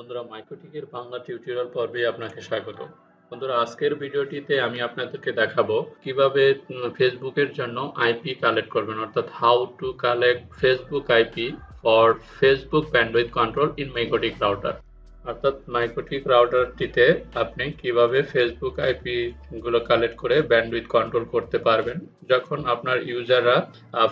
বন্ধুরা মাইক্রোটিকের বাংলা টিউটোরিয়াল পর্বে আপনাকে স্বাগত। বন্ধুরা আজকের ভিডিওটিতে আমি আপনাদেরকে দেখাবো কিভাবে ফেসবুকের জন্য আইপি কালেক্ট করবেন, অর্থাৎ how to collect Facebook IP for Facebook bandwidth control in MikroTik router. অর্থাৎ মাইক্রোটিক রাউটারটিতে আপনি কিভাবে ফেসবুক আইপি গুলো কালেক্ট করে ব্যান্ডউইথ কন্ট্রোল করতে পারবেন। যখন আপনার ইউজাররা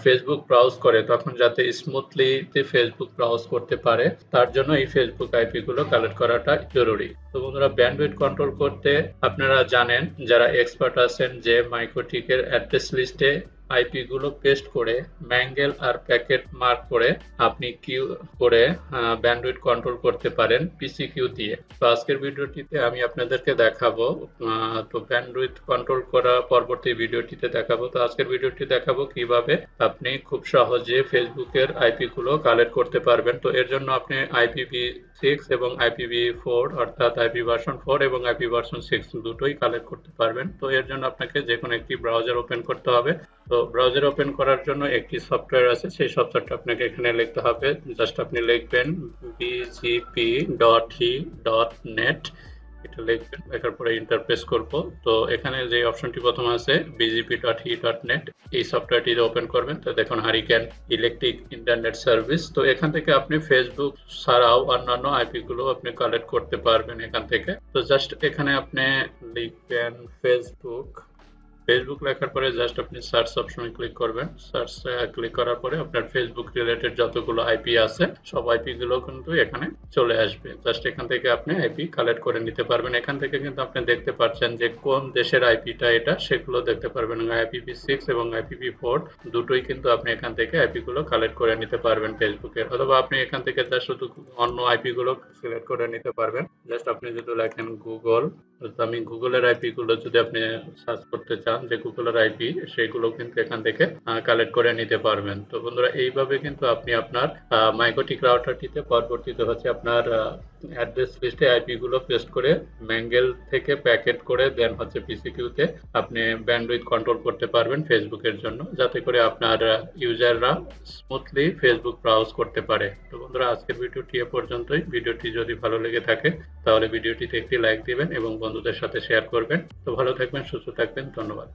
ফেসবুক ব্রাউজ করে তখন যাতে স্মুথলি ফেসবুক ব্রাউজ করতে পারে, তার জন্য এই ফেসবুক আইপি গুলো কালেক্ট করাটা জরুরি। তো বন্ধুরা, ব্যান্ডউইথ কন্ট্রোল করতে আপনারা জানেন, যারা এক্সপার্ট আছেন, যে মাইক্রোটিকের অ্যাড্রেস লিস্টে আইপি গুলো পেস্ট করে ম্যাঙ্গেল আর প্যাকেট মার্ক করে আপনি কিউ করে ব্যান্ডউইথ কন্ট্রোল করতে পারেন পিসি কিউ দিয়ে। তো আজকের ভিডিওটিতে আমি আপনাদেরকে দেখাবো তো ব্যান্ডউইথ কন্ট্রোল করা পরবর্তী ভিডিওটিতে দেখাবো। তো আজকের ভিডিওটি দেখাবো কিভাবে আপনি খুব সহজে ফেসবুকের আইপি গুলো কালেক্ট করতে পারবেন। তো এর জন্য আপনি IPv6 এবং IPv4 অর্থাৎ আইপি ভার্সন 4 এবং আইপি ভার্সন 6 দুটোই কালেক্ট করতে পারবেন। তো এর জন্য আপনাকে যে কোনো একটি ব্রাউজার ওপেন করতে হবে। তো ব্রাউজার ওপেন করার জন্য একটি সফটওয়্যার আছে, সেই সফটওয়্যারটা আপনাকে এখানে লিখতে হবে। জাস্ট আপনি লিখবেন bgp.he.net, এটা লিখবেন, লেখার পরে এন্টার প্রেস করব। তো এখানে যে অপশনটি প্রথম আছে bgp.he.net, এই সফটওয়্যারটি ওপেন করবেন। তো দেখুন হারিকেন ইলেকট্রিক ইন্টারনেট সার্ভিস। তো এখান থেকে আপনি ফেসবুক ছাড়াও অন্যান্য আইপি গুলো আপনি কালেক্ট করতে পারবেন এখান থেকে। তো জাস্ট এখানে আপনি লিখবেন ফেসবুক লেখার পরে জাস্ট আপনি সার্চ অপশনে ক্লিক করবেন। সার্চ ক্লিক করার পরে আপনার ফেসবুক রিলেটেড যতগুলো আইপি আছে সব আইপি গুলো কিন্তু এখানে চলে আসবে। জাস্ট এখান থেকে আপনি আইপি কালেক্ট করে নিতে পারবেন। এখান থেকে কিন্তু আপনি দেখতে পাচ্ছেন যে কোন দেশের আইপিটা এটা, সেগুলো দেখতে পারবেন। IPv6 এবং IPv4 দুটোই কিন্তু আপনি এখান থেকে আইপি গুলো কালেক্ট করে নিতে পারবেন ফেসবুকের, অথবা আপনি এখান থেকে জাস্ট শুধু অন্য আইপি গুলো সিলেক্ট করে নিতে পারবেন। জাস্ট আপনি যদি লেখেন গুগল, আমি গুগলের আইপি গুলো যদি আপনি সার্চ করতে চান যে গুগলের আইপি, সেগুলো কিন্তু এখান থেকে কালেক্ট করে নিতে পারবেন। তো বন্ধুরা, এইভাবে কিন্তু আপনি আপনার মাইক্রোটিক রাউটারটিতে পরবর্তীতে হচ্ছে আপনার অ্যাড্রেস লিস্টে আইপি গুলো পেস্ট করে ম্যাঙ্গেল থেকে প্যাকেট করে দেন হচ্ছে পিসিকিউতে আপনি ব্যান্ডউইথ কন্ট্রোল করতে পারবেন ফেসবুকের জন্য, যাতে করে আপনার ইউজাররা স্মুথলি ফেসবুক ব্রাউজ করতে পারে। তো বন্ধুরা, আজকের ভিডিওটি এ পর্যন্তই। ভিডিওটি যদি ভালো লেগে থাকে তাহলে ভিডিওটিতে একটি লাইক দিবেন এবং বন্ধুদের সাথে শেয়ার করবেন। তো ভালো থাকবেন, সুস্থ থাকবেন, ধন্যবাদ।